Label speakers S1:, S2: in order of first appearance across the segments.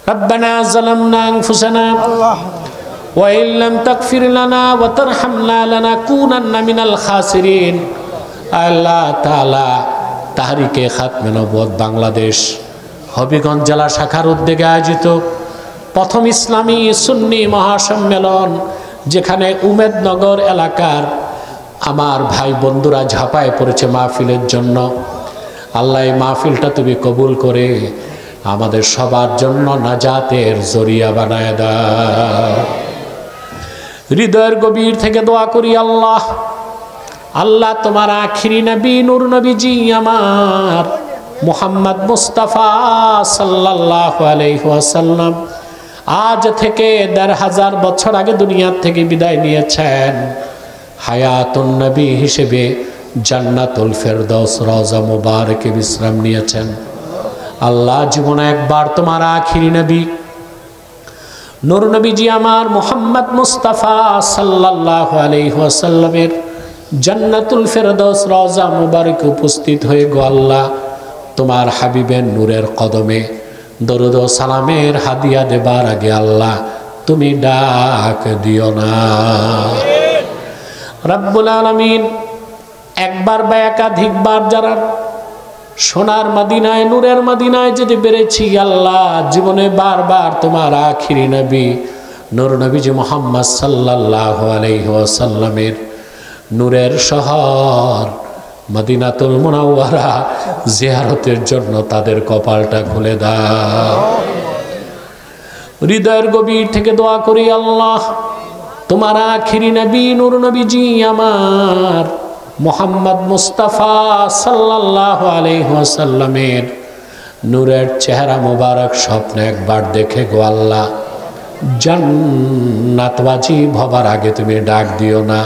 S1: রব্বানা যালামনা আনফুসানা ওয়া ইন লাম তাগফির লানা ওয়া তারহামনা লানাকুনান্না মিনাল খাসিরিন। আল্লাহ তাআলা তাহরিকে খাতমে নবুয়ত বাংলাদেশ হবিগঞ্জ জেলা শাখার উদ্যোগে আয়োজিত প্রথম ইসলামী সুন্নি মহাসম্মেলন, যেখানে উমেদনগর এলাকার আমার ভাই বন্ধুরা ঝাঁপায় পড়েছে মাহফিলের জন্য, আল্লাহ এই মাহফিলটা তুমি কবুল করে আমাদের সবার জন্য নাজাতের জরিয়া বানায় দাও। হৃদয়ের গভীর থেকে দোয়া করি আল্লাহ, আল্লাহ তোমার আখিরি নবী নূর নবীজি আমার মুহাম্মদ মুস্তাফা সাল্লাল্লাহু আলাইহি ওয়াসাল্লাম আজ থেকে ১৫০০ বছর আগে দুনিয়া থেকে বিদায় নিয়েছেন। হায়াতুন নবী হিসেবে জান্নাতুল ফেরদৌস রওজা মুবারকে বিশ্রাম নিয়েছেন। আল্লাহ জীবনে একবার তোমার আখিরি নবী নূর নবীজি আমার মুহাম্মদ মুস্তাফা সাল্লাল্লাহু আলাইহি ওয়াসাল্লামের জান্নাতুল ফেরদৌস রওজা মুবারকে উপস্থিত হয়ে গো আল্লাহ তোমার হাবিবের নূরের কদমে দরুদ ও সালামের হাদিয়া দেবার আগে আল্লাহ তুমি ডাক দিও না। রব্বুল আলামিন একবার বা একাধিকবার যারা সোনার মদিনায় নূরের মদিনায় যেতে পেরেছি আল্লাহ, জীবনে বারবার তোমার আখিরি নবী নূর নবীজি মুহাম্মদ সাল্লাল্লাহু আলাইহি ওয়াসাল্লামের নূরের শহর মদিনাতুল মুনাওয়ারা জিয়ারতের জন্য তাদের কপালটা খুলে দাও। হৃদয়ের গভীর থেকে দোয়া করি আল্লাহ তোমার আখিরি নবী নূর নবীজি আমার মুহাম্মদ মুস্তাফা সাল্লাল্লাহু আলাইহি ওয়াসাল্লামের নূরের চেহারা মোবারক স্বপ্নে একবার দেখে গো আল্লাহ জান্নাতবাজি হবার আগে তুমি ডাক দিও না।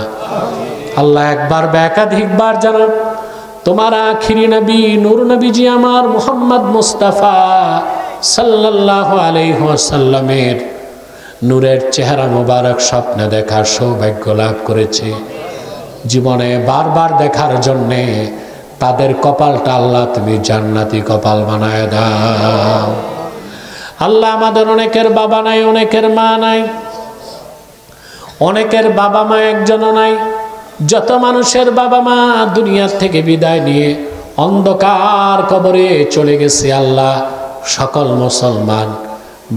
S1: আল্লাহ একবার বা একাধিকবার জানো তোমার আখিরি নবী নূর নবীজি আমার মুহাম্মদ মুস্তাফা সাল্লাল্লাহু আলাইহি ওয়াসাল্লামের নূরের চেহারা মোবারক স্বপ্নে দেখার সৌভাগ্য লাভ করেছে। জীবনে বারবার দেখার জন্যে তাদের কপালটা আল্লাহ তুমি জান্নাতি কপাল বানায় দাও। আল্লাহ আমাদের অনেকের বাবা নাই, অনেকের মা নাই, অনেকের বাবা মা একজনও নাই। যত মানুষের বাবা মা দুনিয়ার থেকে বিদায় নিয়ে অন্ধকার কবরে চলে গেছে আল্লাহ, সকল মুসলমান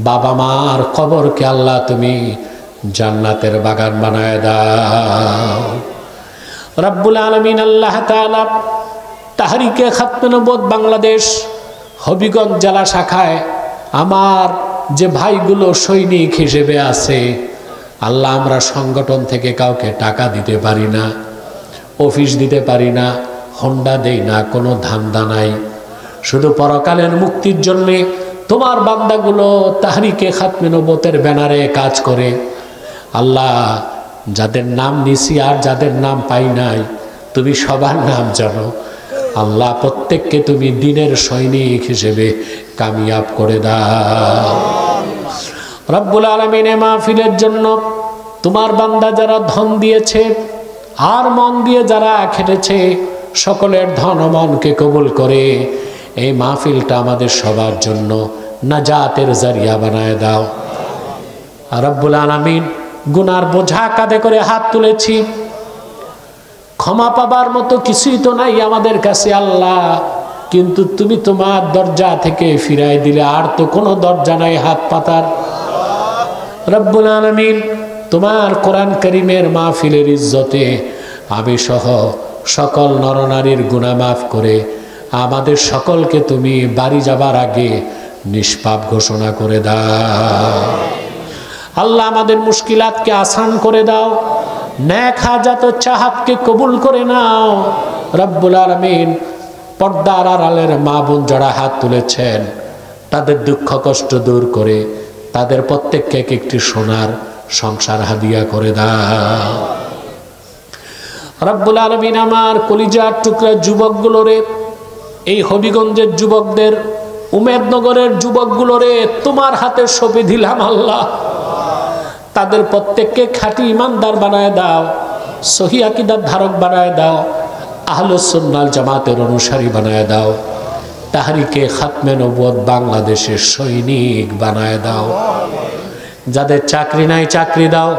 S1: বাবা মার কবরকে আল্লাহ তুমি জান্নাতের বাগান বানায় দাও। রব্বুল আলামিন আল্লাহ তাআলা তাহরিকে খাতমে নবুয়ত বাংলাদেশ হবিগঞ্জ জেলা শাখায় আমার যে ভাইগুলো সৈনিক হিসেবে আছে আল্লাহ, আমরা সংগঠন থেকে কাউকে টাকা দিতে পারি না, অফিস দিতে পারি না, হোন্ডা দেই না, কোনো ধান্দা নাই, শুধু পরকালের মুক্তির জন্যে তোমার বান্দাগুলো তাহরিকে খাতমে নবুয়তের ব্যানারে কাজ করে। আল্লাহ যাদের নাম নিছি আর যাদের নাম পাই নাই তুমি সবার নাম জানো আল্লাহ, প্রত্যেককে তুমি দিনের সৈনিক হিসেবে কামিয়াব করে দাও। রব্বুল আলামিন মাহফিলের জন্য তোমার বান্দা যারা ধন দিয়েছে আর মন দিয়ে যারা খেটেছে সকলের ধন ও মনকে কবুল করে এই মাহফিলটা আমাদের সবার জন্য নাজাতের জরিয়া বানায় দাও। রব্বুল আলামিন গুনার বোঝা কাঁধে করে হাত তুলেছি, ক্ষমা পাবার মতো কিছুই তো নাই আমাদের কাছে আল্লাহ, কিন্তু তুমি তোমার দরজা থেকে ফিরাই দিলে আর তো কোনো দরজা নাই হাত পাতার। রব্বুল আলামিন তোমার কোরআন কারীমের মাহফিলের ইজ্জতে আমি সহ সকল নরনারীর গুনাহ মাফ করে আমাদের সকলকে তুমি বাড়ি যাবার আগে নিষ্পাপ ঘোষণা করে দাও। আল্লাহ আমাদের মুশকিলাতকে আসান করে দাও, নেক হাজাত ও চাহাতকে কবুল করে নাও। রব্বুল আলামিন পর্দার আড়ালের মা বোন যারা হাত তুলেছেন তাদের দুঃখ কষ্ট দূর করে তাদের প্রত্যেককে একটি সোনার সংসার হাদিয়া করে দাও। রব্বুল আলামিন আমার কলিজার টুকরা যুবকগুলোরে, এই হবিগঞ্জের যুবকদের, উমেদনগরের যুবকগুলোরে তোমার হাতে সঁপে দিলাম আল্লাহ, তাদের প্রত্যেককে খাঁটি ইমানদার বানায় দাও, সহি আকীদার ধারক বানায় দাও, আহলুস সুন্নাহ জামাতের অনুসারী বানায় দাও। তাহরিকে খাতমে নবুয়ত বাংলাদেশের সৈনিক বানায় দাও। যাদের চাকরি নাই চাকরি দাও,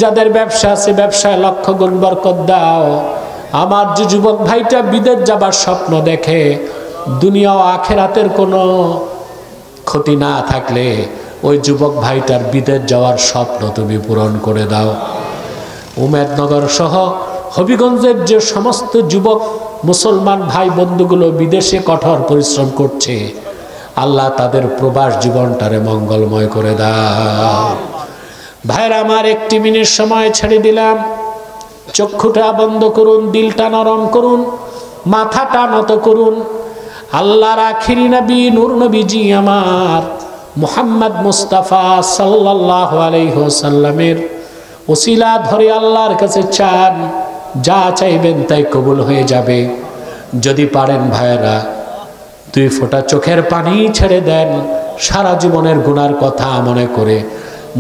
S1: যাদের ব্যবসা আছে ব্যবসায় লক্ষ গুণ বরকত দাও। আমার যে যুবক ভাইটা বিদেশ যাবার স্বপ্ন দেখে, দুনিয়া ও আখিরাতের কোনো ক্ষতি না থাকলে ওই যুবক ভাইটার বিদেশ যাওয়ার স্বপ্ন তুমি পূরণ করে দাও। উমেদনগর সহ হবিগঞ্জের যে সমস্ত যুবক মুসলমান ভাই বন্ধুগুলো বিদেশে কঠোর পরিশ্রম করছে, আল্লাহ তাদের প্রবাস জীবনটারে মঙ্গলময় করে দাও। ভাইরা আমার, একটি মিনিট সময় ছেড়ে দিলাম। চক্ষুটা বন্ধ করুন, দিলটা নরম করুন, মাথাটা নত করুন। আল্লাহর আখিরি নবী নূর নবীজি আমার মুহাম্মদ মুস্তাফা সাল্লাল্লাহু আলাইহি ওয়াসাল্লামের ওসিলা ধরে আল্লাহর কাছে চান, যা চাইবেন তাই কবুল হয়ে যাবে। যদি পারেন ভাইরা, 2 ফোঁটা চোখের পানি ছেড়ে দেন, সারা জীবনের গুনার কথা মনে করে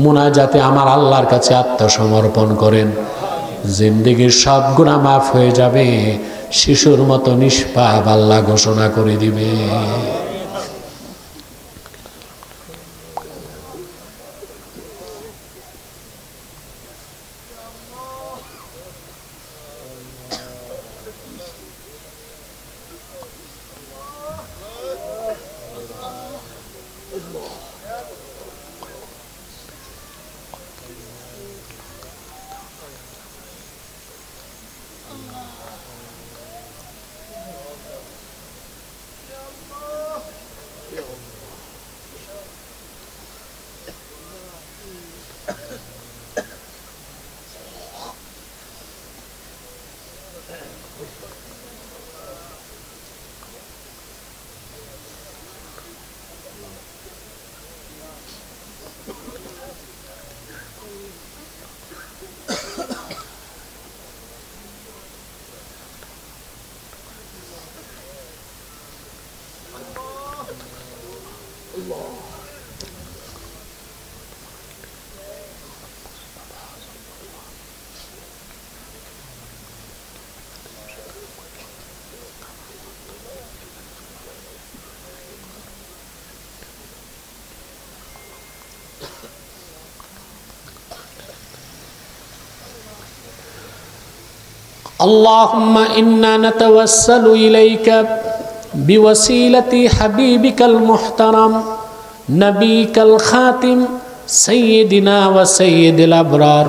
S1: মুনাজাতে আমার আল্লাহর কাছে আত্মসমর্পণ করেন। জিন্দেগির সব গুনাহ মাফ হয়ে যাবে, শিশুর মতো নিষ্পাপ আল্লাহ ঘোষণা করে দিবে। اللهم إنا نتوسل إليك بوسيلة حبيبك المحترم نبيك الخاتم سيدنا وسيد الأبرار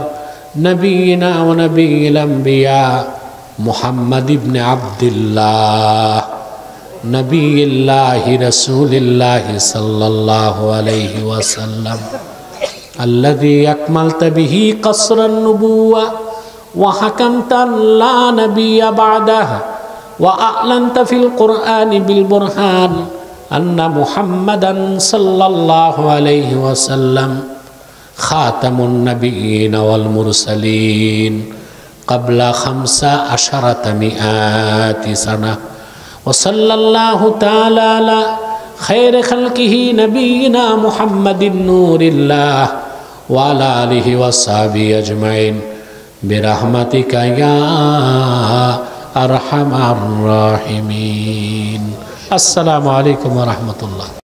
S1: نبينا ونبي الأنبياء محمد بن عبد الله نبي الله رسول الله صلى الله عليه وسلم الذي أكملت به قصر النبوة وحكمت لا نبي بعده وأعلنت في القرآن بالبرهان أن محمدا صلى الله عليه وسلم خاتم النبيين والمرسلين قبل 1500 سنة وصلى الله تعالى على خير خلقه نبينا محمد نور الله وعلى آله وصحبه أجمعين برحمتك يا أرحم الراحمين। السلام عليكم ورحمة الله।